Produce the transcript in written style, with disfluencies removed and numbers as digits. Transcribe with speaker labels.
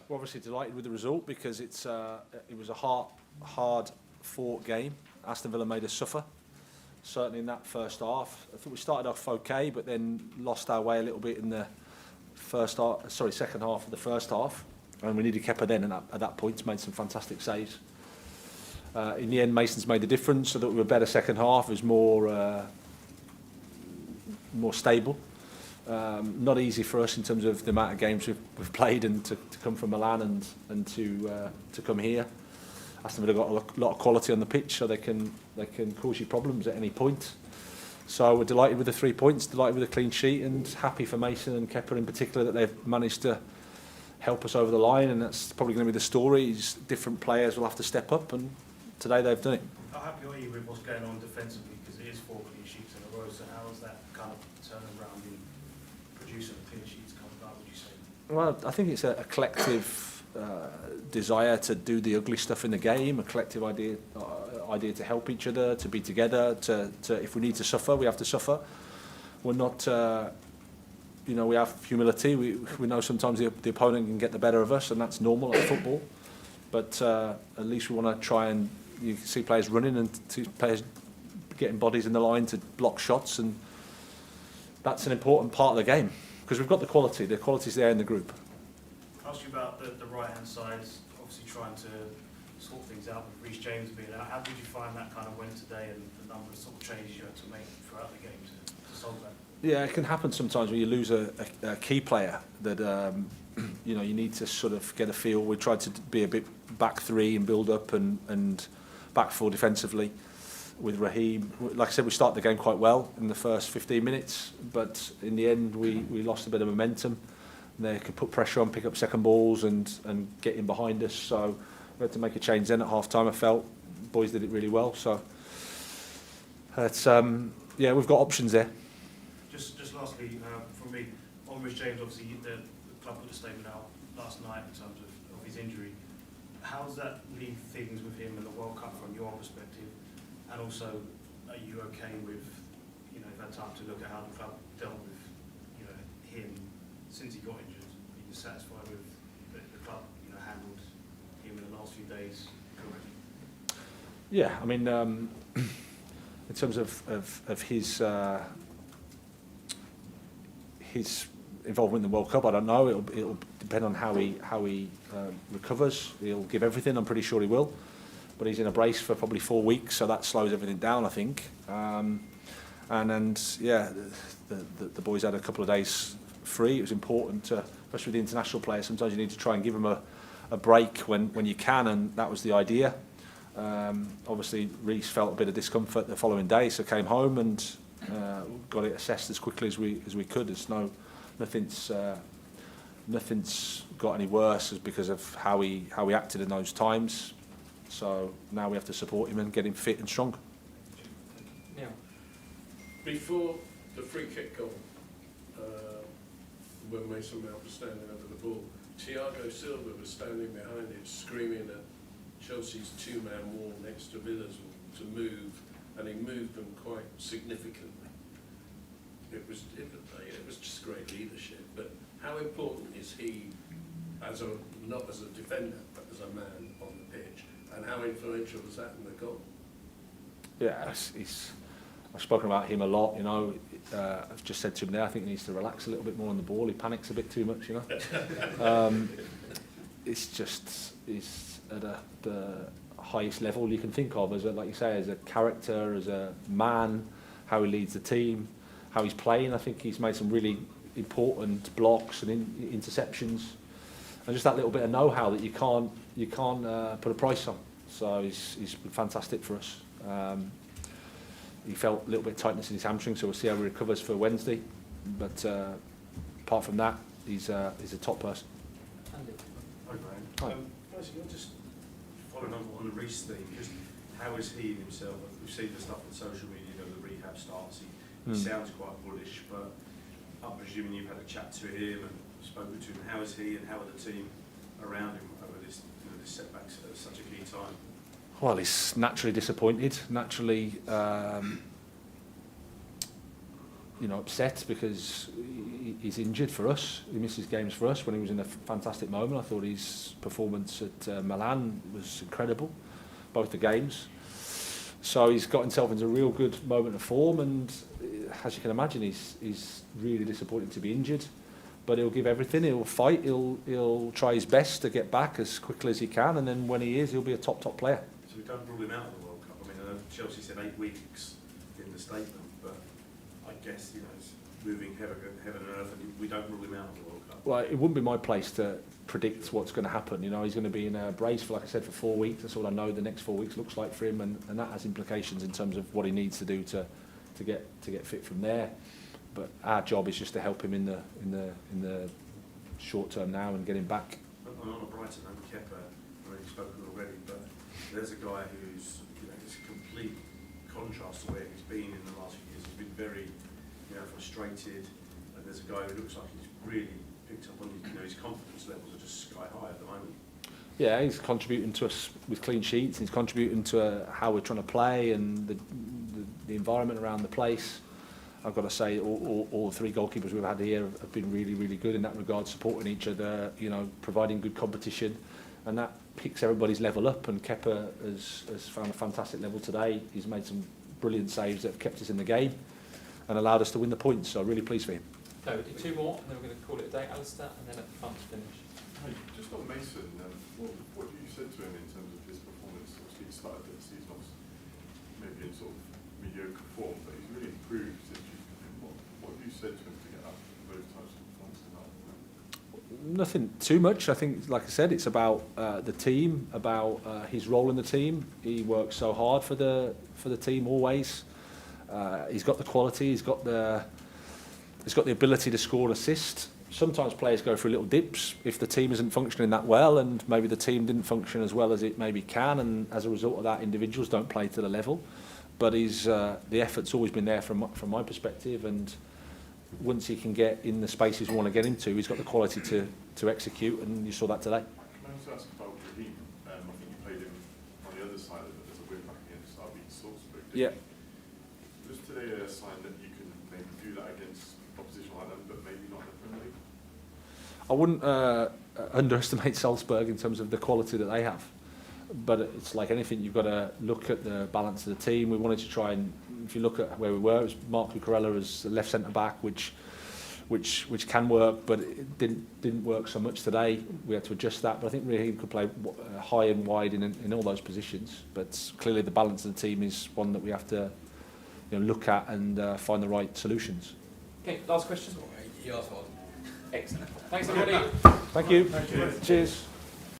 Speaker 1: We're obviously delighted with the result because it was a hard-fought game. Aston Villa made us suffer, certainly in that first half. I thought we started off okay, but then lost our way a little bit in the second half of the first half, and we needed Kepa then. And at that point, made some fantastic saves. In the end, Mason's made the difference. So that we were better second half. It was more stable. Not easy for us in terms of the amount of games we've played, and to come from Milan and to come here. Aston Villa got a lot of quality on the pitch, so they can cause you problems at any point. So we're delighted with the 3 points, delighted with the clean sheet, and happy for Mason and Kepa in particular that they've managed to help us over the line. And that's probably going to be the story. Different players will have to step up, and today they've done it.
Speaker 2: How happy are you with what's going on defensively? Because it is 4 clean sheets in a row. So how is that kind of turning around in producing clean sheets coming out, would you say?
Speaker 1: Well, I think it's a collective desire to do the ugly stuff in the game, a collective idea to help each other, to be together, to if we need to suffer, we have to suffer. We're not, we have humility. We know sometimes the opponent can get the better of us, and that's normal at football. But at least we want to try, and you can see players running and players getting bodies in the line to block shots, and that's an important part of the game because we've got the quality. The quality's there in the group.
Speaker 2: I'll ask you about the right-hand side, obviously trying to sort things out with Reece James being out. How did you find that kind of went today, and the number of sort of changes you had to make throughout the game to solve that?
Speaker 1: Yeah, it can happen sometimes when you lose a key player that you need to sort of get a feel. We tried to be a bit back three and build up and back four defensively with Raheem. Like I said, we started the game quite well in the first 15 minutes, but in the end we lost a bit of momentum. They could put pressure on, pick up second balls and get in behind us. So we had to make a change then at half time. I felt boys did it really well. So it's we've got options there.
Speaker 2: Just lastly, from me, on Reece James, obviously the club put a statement out last night in terms of his injury. How does that leave things with him in the World Cup from your perspective? And also, are you okay with, you've had time to look at how the club dealt with, him since he got injured? Are you satisfied with the club, handled him in the last few days correctly?
Speaker 1: Yeah, I mean, in terms of his involvement in the World Cup, I don't know. It'll depend on how he recovers. He'll give everything. I'm pretty sure he will. But he's in a brace for probably 4 weeks, so that slows everything down, I think. The boys had a couple of days free. It was important, especially with the international players. Sometimes you need to try and give them a break when you can, and that was the idea. Obviously, Reece felt a bit of discomfort the following day, so came home and got it assessed as quickly as we could. There's nothing's got any worse because of how he acted in those times. So now we have to support him and get him fit and strong.
Speaker 3: Yeah. Before the free kick goal, when Mason Mount was standing over the ball, Thiago Silva was standing behind it, screaming at Chelsea's two-man wall next to Villa's to move, and he moved them quite significantly. It was just great leadership. But how important is he, not as a defender, but as a man on the pitch? And how influential was that in the goal? Yeah,
Speaker 1: I've spoken about him a lot. I've just said to him there, I think he needs to relax a little bit more on the ball. He panics a bit too much. He's at the highest level you can think of, like you say, as a character, as a man, how he leads the team, how he's playing. I think he's made some really important blocks and interceptions, and just that little bit of know-how that you can't put a price on. So he's been fantastic for us. He felt a little bit of tightness in his hamstring, so we'll see how he recovers for Wednesday. But apart from that, he's a top person.
Speaker 4: Hi, Graham.
Speaker 1: Hi.
Speaker 4: Basically, I'm just following on the Reece thing. Just how is he himself? We've seen the stuff on social media, the rehab starts. He sounds quite bullish, but I'm presuming you've had a chat to him and spoken to him. How is he, and how are the team around him over this setbacks at such a key time?
Speaker 1: Well, he's naturally disappointed, naturally, upset because he's injured for us. He misses games for us when he was in a fantastic moment. I thought his performance at Milan was incredible, both the games. So he's got himself into a real good moment of form, and as you can imagine, he's really disappointed to be injured. But he'll give everything. He'll fight. He'll try his best to get back as quickly as he can, and then when he is, he'll be a top player.
Speaker 4: So we don't rule him out of the World Cup. I mean, I know Chelsea said 8 weeks in the statement, but I guess, you know, it's moving heaven and earth, and we don't rule him out of the World Cup.
Speaker 1: Well, it wouldn't be my place to predict what's going to happen. You know, he's going to be in a brace for, like I said, for 4 weeks. That's all I know the next 4 weeks looks like for him, and that has implications in terms of what he needs to do to get fit from there. But our job is just to help him in the short term now and get him back.
Speaker 4: And on a brighter note, Kepa, I've already spoken already, but there's a guy who's, you know, it's a complete contrast to where he's been in the last few years. He's been very, you know, frustrated, and there's a guy who looks like he's really picked up on his, you know, his confidence levels are just sky high at the moment.
Speaker 1: Yeah, he's contributing to us with clean sheets. He's contributing to how we're trying to play and the environment around the place. I've got to say, all the 3 goalkeepers we've had here have been really, really good in that regard, supporting each other, you know, providing good competition, and that picks everybody's level up. And Kepa has found a fantastic level today. He's made some brilliant saves that have kept us in the game and allowed us to win the points. So really pleased for him.
Speaker 5: No, we do 2 more, and then we're going to call it a day. Alistair, and then at the front to finish.
Speaker 6: Hey, just on Mason, what you said to him in terms of his performance? Obviously, he started the season off maybe in sort of mediocre form, but he's really improved since you've come in. What have you said to him to get up those types of performances up?
Speaker 1: Nothing too much. I think, like I said, it's about the team, about his role in the team. He works so hard for the team always. He's got the quality. He's got the ability to score and assist. Sometimes players go through little dips if the team isn't functioning that well, and maybe the team didn't function as well as it maybe can, and as a result of that, individuals don't play to the level. But the effort's always been there from my perspective, and once he can get in the spaces we want to get him to, he's got the quality to execute, and you saw that today.
Speaker 6: Can I also ask about Raheem? I think you played him on the other side of it as a wing back against RB Salzburg.
Speaker 1: Yeah.
Speaker 6: Was today a sign that you can maybe do that against opposition like them, but maybe not in the Premier League?
Speaker 1: I wouldn't underestimate Salzburg in terms of the quality that they have. But it's like anything, you've got to look at the balance of the team. We wanted to try and, if you look at where we were, it was Marc Cucurella as left centre back, which can work, but it didn't work so much today. We had to adjust that. But I think Raheem could play high and wide in all those positions. But clearly, the balance of the team is one that we have to, you know, look at and find the right solutions.
Speaker 5: Okay, last question.
Speaker 7: You asked one.
Speaker 5: Excellent. Thanks, everybody.
Speaker 1: Thank you. Cheers.